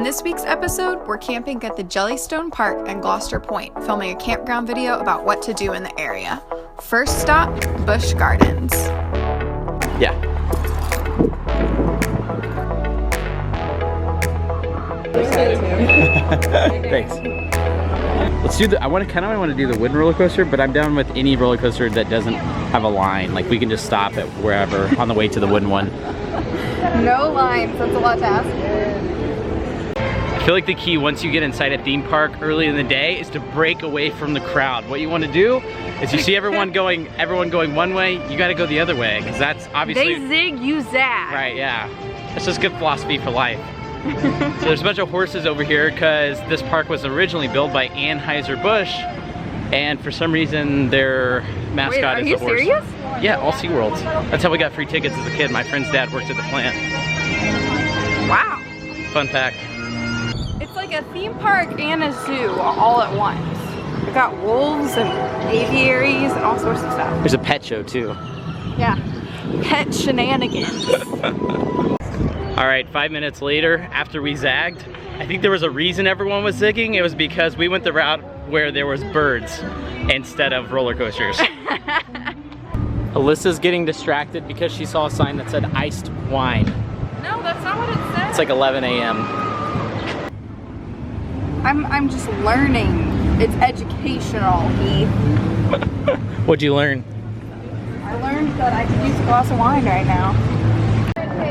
this week's episode, we're camping at the Jellystone Park in Gloucester Point, filming a campground video about what to do in the area. First stop, Busch Gardens. Yeah. Thanks. Let's do the. I want to do the wooden roller coaster, but I'm down with any roller coaster that doesn't have a line. Like we can just stop at wherever on the way to the wooden one. No lines. That's a lot to ask. I feel like the key once you get inside a theme park early in the day is to break away from the crowd. What you want to do is you see everyone going one way, you got to go the other way because that's obviously they zig, you zag. Right? Yeah. That's just good philosophy for life. So there's a bunch of horses over here because this park was originally built by Anheuser-Busch, and for some reason their mascot is a horse. Are you serious? Yeah, all SeaWorlds. That's how we got free tickets as a kid. My friend's dad worked at the plant. Wow. Fun fact. It's like a theme park and a zoo all at once. We've got wolves and aviaries and all sorts of stuff. There's a pet show too. Yeah, pet shenanigans. All right, 5 minutes later, after we zagged, I think there was a reason everyone was zigging. It was because we went the route where there was birds instead of roller coasters. Alyssa's getting distracted because she saw a sign that said iced wine. No, that's not what it said. It's like 11 a.m. I'm just learning. It's educational, Heath. What'd you learn? I learned that I could use a glass of wine right now.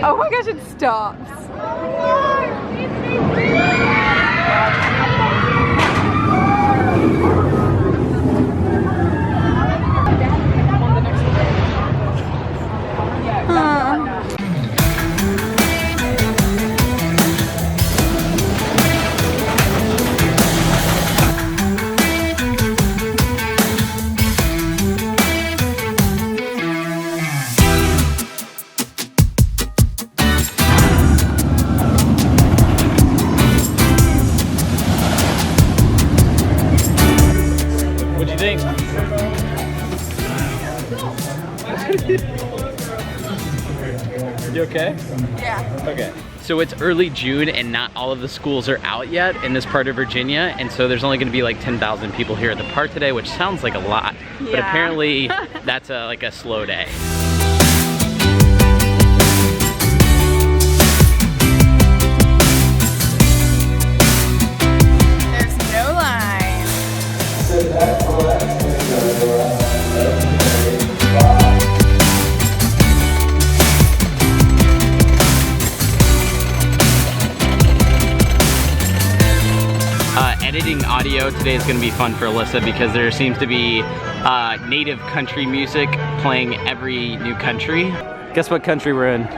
Oh my gosh, it stops. What'd you think? You okay? Yeah. Okay. So it's early June and not all of the schools are out yet in this part of Virginia, and so there's only going to be like 10,000 people here at the park today, which sounds like a lot, but apparently that's like a slow day. There's no line. Editing audio today is going to be fun for Alyssa because there seems to be native country music playing every new country. Guess what country we're in?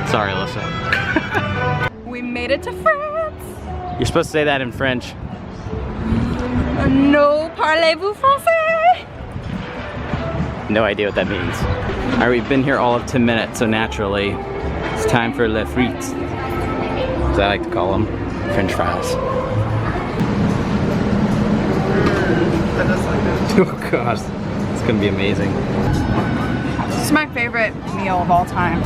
Sorry, Alyssa. We made it to France. You're supposed to say that in French. No parlez-vous français? No idea what that means. All right, we've been here all of 10 minutes, so naturally, it's time for les frites, as I like to call them, French fries. Oh gosh, it's gonna be amazing. This is my favorite meal of all time.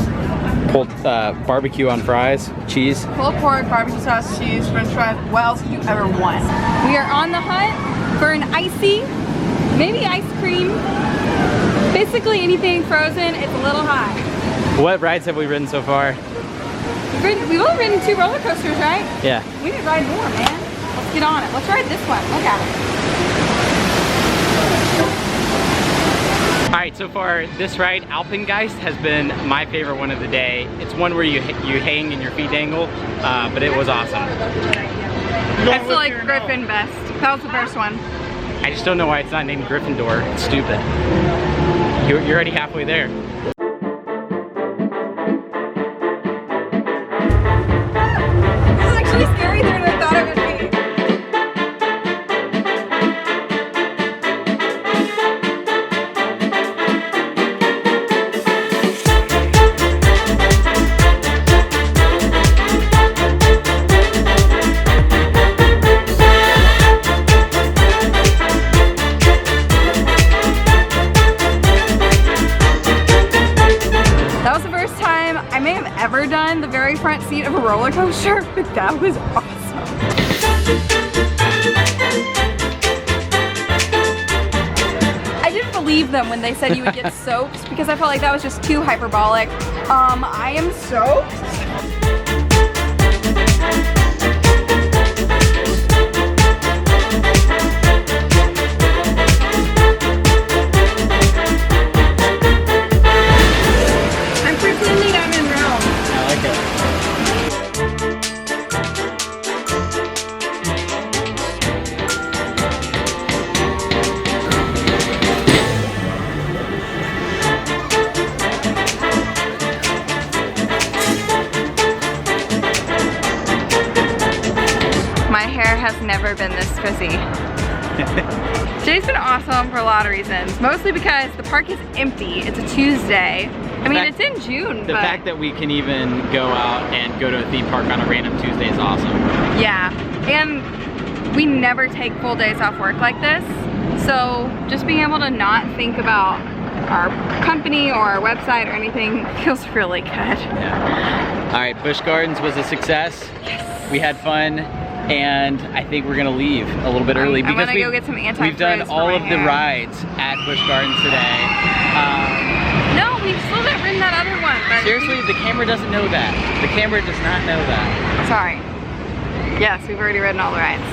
Pulled barbecue on fries, cheese. Pulled pork, barbecue sauce, cheese, french fries. What else could you ever want? We are on the hunt for an icy, maybe ice cream. Basically anything frozen, it's a little high. What rides have we ridden so far? We've only ridden 2 roller coasters, right? Yeah. We need to ride more, man. Let's get on it. Let's ride this one. Look at it. All right, so far this ride, Alpengeist, has been my favorite one of the day. It's one where you hang and your feet dangle, but it was awesome. I feel like Griffin best. That was the first one. I just don't know why it's not named Gryffindor. It's stupid. You're already halfway there. This is actually scarier than I thought it would be. roller coaster, but that was awesome. I didn't believe them when they said you would get soaked because I felt like that was just too hyperbolic. I am soaked. I'm pretending I'm in Rome. I like it. My hair has never been this frizzy. Today's been awesome for a lot of reasons. Mostly because the park is empty. It's a Tuesday. I mean, it's in June, The but fact that we can even go out and go to a theme park on a random Tuesday is awesome. yeah. And we never take full days off work like this. So just being able to not think about our company or our website or anything feels really good. Yeah. All right, Busch Gardens was a success. Yes. We had fun, and I think we're gonna leave a little bit early I'm because gonna go get some anti-frizz we've done for all my of the hair. rides at Busch Gardens today. No, we still haven't ridden that other one. But Seriously, the camera doesn't know that. The camera does not know that. sorry. Yes, we've already ridden all the rides.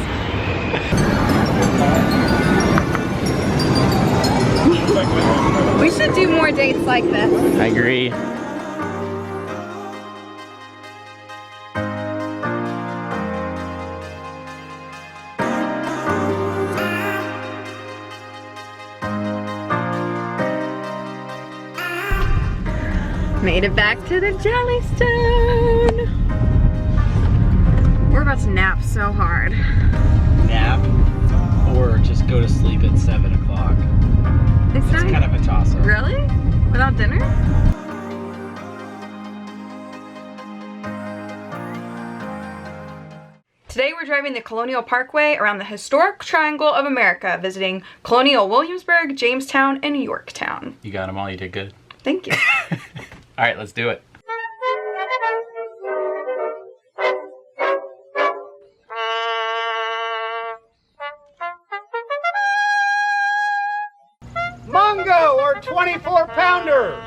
We should do more dates like this. I agree. Made it back to the Jellystone. We're about to nap so hard. Nap or just go to sleep at 7 o'clock. It's It's kind of a toss-up. Really? Without dinner? Today we're driving the Colonial Parkway around the historic Triangle of America, visiting Colonial Williamsburg, Jamestown, and Yorktown. You got them all, you did good. Thank you. All right, let's do it. Mongo, or 24-pounder.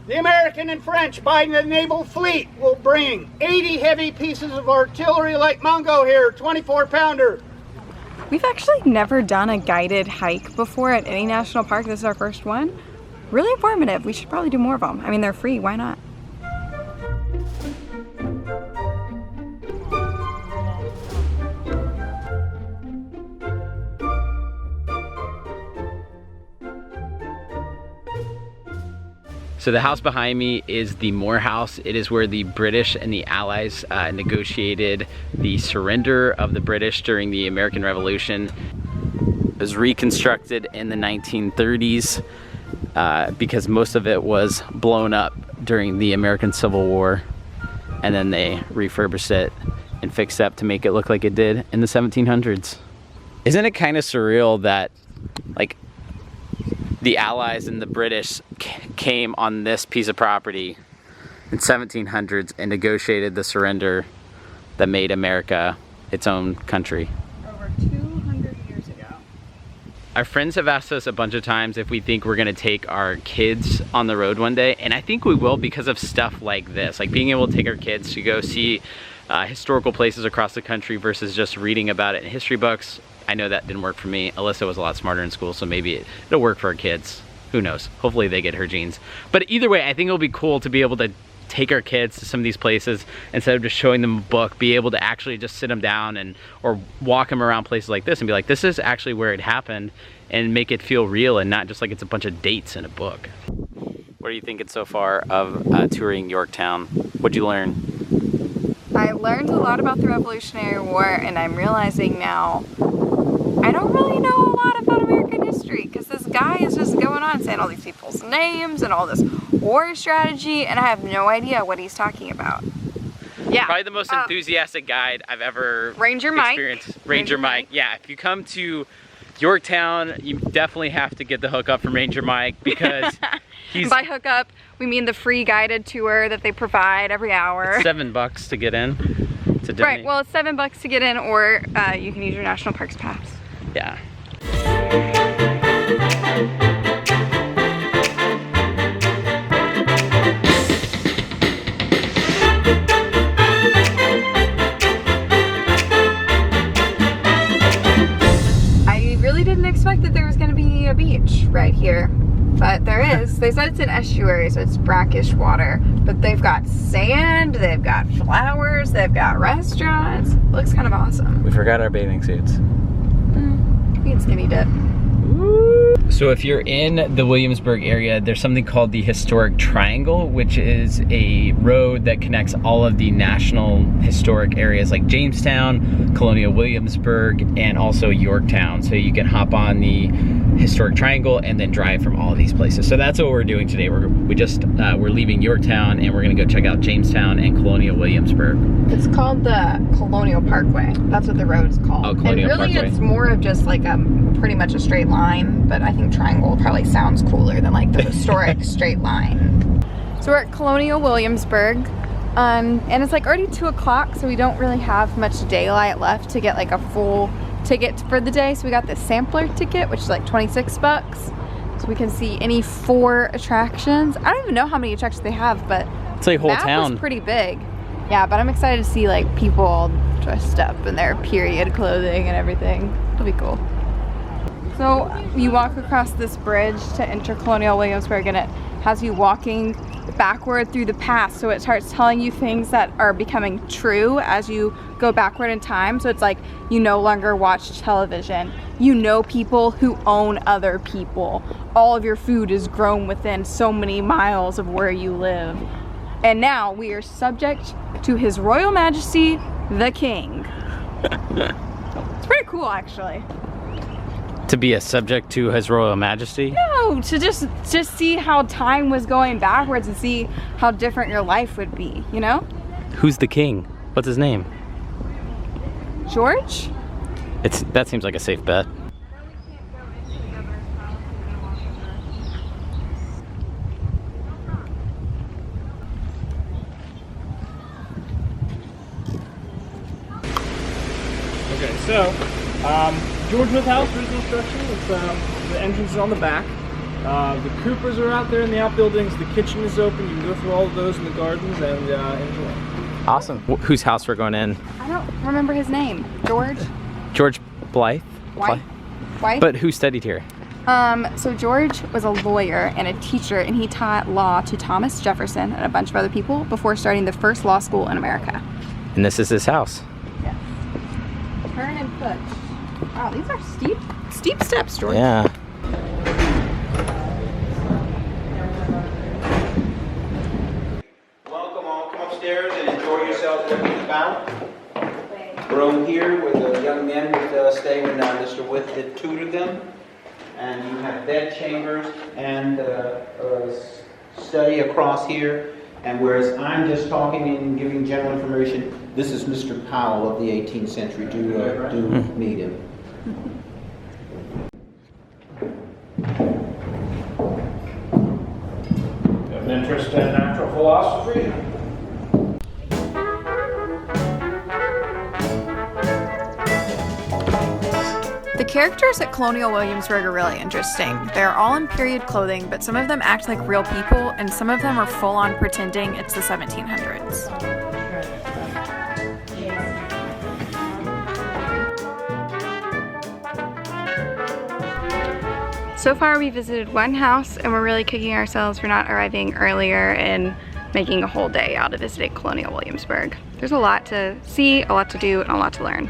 The American and French by the naval fleet will bring 80 heavy pieces of artillery like Mongo here, 24-pounder. We've actually never done a guided hike before at any national park. This is our first one. Really informative. We should probably do more of them. I mean, they're free. Why not? So the house behind me is the Moore House. It is where the British and the Allies negotiated the surrender of the British during the American Revolution. It was reconstructed in the 1930s because most of it was blown up during the American Civil War, and then they refurbished it and fixed it up to make it look like it did in the 1700s. Isn't it kind of surreal that, like, the Allies and the British came on this piece of property in 1700s and negotiated the surrender that made America its own country? Over 200 years ago. Our friends have asked us a bunch of times if we think we're gonna take our kids on the road one day, and I think we will because of stuff like this, like being able to take our kids to go see historical places across the country versus just reading about it in history books. I know that didn't work for me. Alyssa was a lot smarter in school, so maybe it'll work for our kids. Who knows? Hopefully they get her genes. But either way, I think it'll be cool to be able to take our kids to some of these places instead of just showing them a book, be able to actually just sit them down and or walk them around places like this and be like, this is actually where it happened, and make it feel real and not just like it's a bunch of dates in a book. What are you thinking so far of touring Yorktown? What'd you learn? I learned a lot about the Revolutionary War, and I'm realizing now I don't really know a lot about American history because this guy is just going on saying all these people's names and all this war strategy, and I have no idea what he's talking about. Yeah. Probably the most enthusiastic guide I've ever Ranger Mike. experienced. Ranger Mike. Yeah, if you come to Yorktown, you definitely have to get the hookup from Ranger Mike because he's... By hookup, we mean the free guided tour that they provide every hour. It's $7 to get in. To donate. Right, well it's $7 to get in, or you can use your National Parks Pass. Yeah. I really didn't expect that there was going to be a beach right here, but there is. They said it's an estuary, so it's brackish water, but they've got sand, they've got flowers, they've got restaurants. Looks kind of awesome. We forgot our bathing suits. We can skinny dip. So if you're in the Williamsburg area, there's something called the Historic Triangle, which is a road that connects all of the national historic areas like Jamestown, Colonial Williamsburg, and also Yorktown. So you can hop on the Historic Triangle and then drive from all of these places. So that's what we're doing today. We're leaving Yorktown and we're gonna go check out Jamestown and Colonial Williamsburg. It's called the Colonial Parkway. That's what the road is called. Oh, Colonial and really Parkway. It's more of just like pretty much a straight line, but I think triangle probably sounds cooler than like the historic straight line. So we're at Colonial Williamsburg, and it's like already 2 o'clock, so we don't really have much daylight left to get like a full ticket for the day. So we got the sampler ticket, which is like $26. So we can see any 4 attractions. I don't even know how many attractions they have, but It's like a whole that town. was pretty big. Yeah, but I'm excited to see like people all dressed up in their period clothing and everything. It'll be cool. So you walk across this bridge to enter Colonial Williamsburg, and it has you walking backward through the past. So it starts telling you things that are becoming true as you go backward in time. So it's like you no longer watch television. You know people who own other people. All of your food is grown within so many miles of where you live. And now we are subject to His Royal Majesty, the King. It's pretty cool, actually. To be a subject to His Royal Majesty? No, to just see how time was going backwards and see how different your life would be, you know? Who's the king? What's his name? George? That seems like a safe bet. Okay, so George Smith House, original structure. It's, the entrance is on the back. The Coopers are out there in the outbuildings. The kitchen is open. You can go through all of those in the gardens and enjoy. Awesome. Whose house we're going in? I don't remember his name. George? George Blythe? White? But who studied here? So George was a lawyer and a teacher, and he taught law to Thomas Jefferson and a bunch of other people before starting the first law school in America. And this is his house. Yes. Turn and push. Wow, these are steep steps, George. Yeah. Welcome, all come upstairs and enjoy yourselves at the fountain. Room here where the young men would stay when Mr. Witt did tutor them. And you have bed chambers and study across here. And whereas I'm just talking and giving general information, this is Mr. Powell of the 18th century. Do meet him. You have an interest in natural philosophy? The characters at Colonial Williamsburg are really interesting. They're all in period clothing, but some of them act like real people, and some of them are full-on pretending it's the 1700s. So far we visited one house, and we're really kicking ourselves for not arriving earlier and making a whole day out of visiting Colonial Williamsburg. There's a lot to see, a lot to do, and a lot to learn.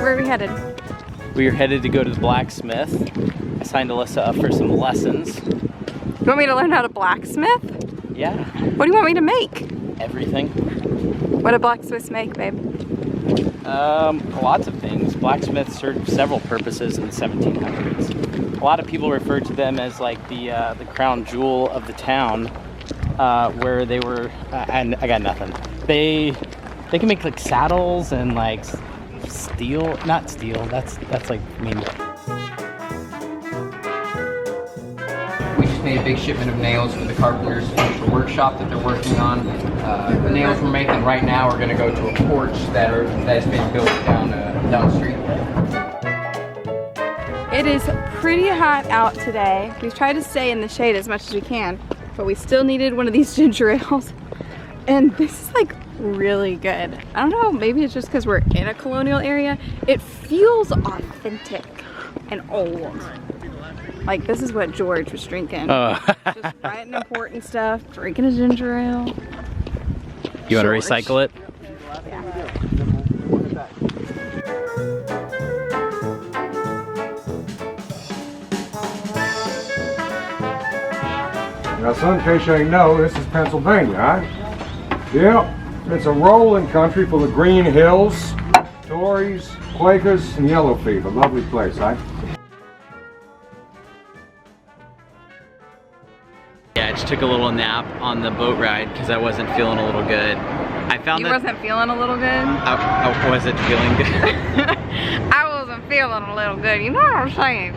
Where are we headed? We are headed to go to the blacksmith. I signed Alyssa up for some lessons. You want me to learn how to blacksmith? Yeah. What do you want me to make? Everything. What do blacksmiths make, babe? Lots of things. Blacksmiths served several purposes in the 1700s. A lot of people refer to them as like the crown jewel of the town, where they were. And I got nothing. They can make like saddles and like steel. Not steel. That's like mean. We just made a big shipment of nails for the carpenters to finish the workshop that they're working on. The nails we're making right now are going to go to a porch that's been built down the street. It is pretty hot out today. We've tried to stay in the shade as much as we can, but we still needed one of these ginger ales. And this is like really good. I don't know, maybe it's just because we're in a colonial area. It feels authentic and old. Like this is what George was drinking. Just writing important stuff, drinking a ginger ale. You want to recycle it? Now, son, in case you ain't know, this is Pennsylvania, huh? Yep, it's a rolling country full of green hills, Tories, Quakers, and yellow fever. Lovely place, huh? Yeah, I just took a little nap on the boat ride because I wasn't feeling a little good. I found You that wasn't feeling a little good? I wasn't feeling good. I wasn't feeling a little good, you know what I'm saying?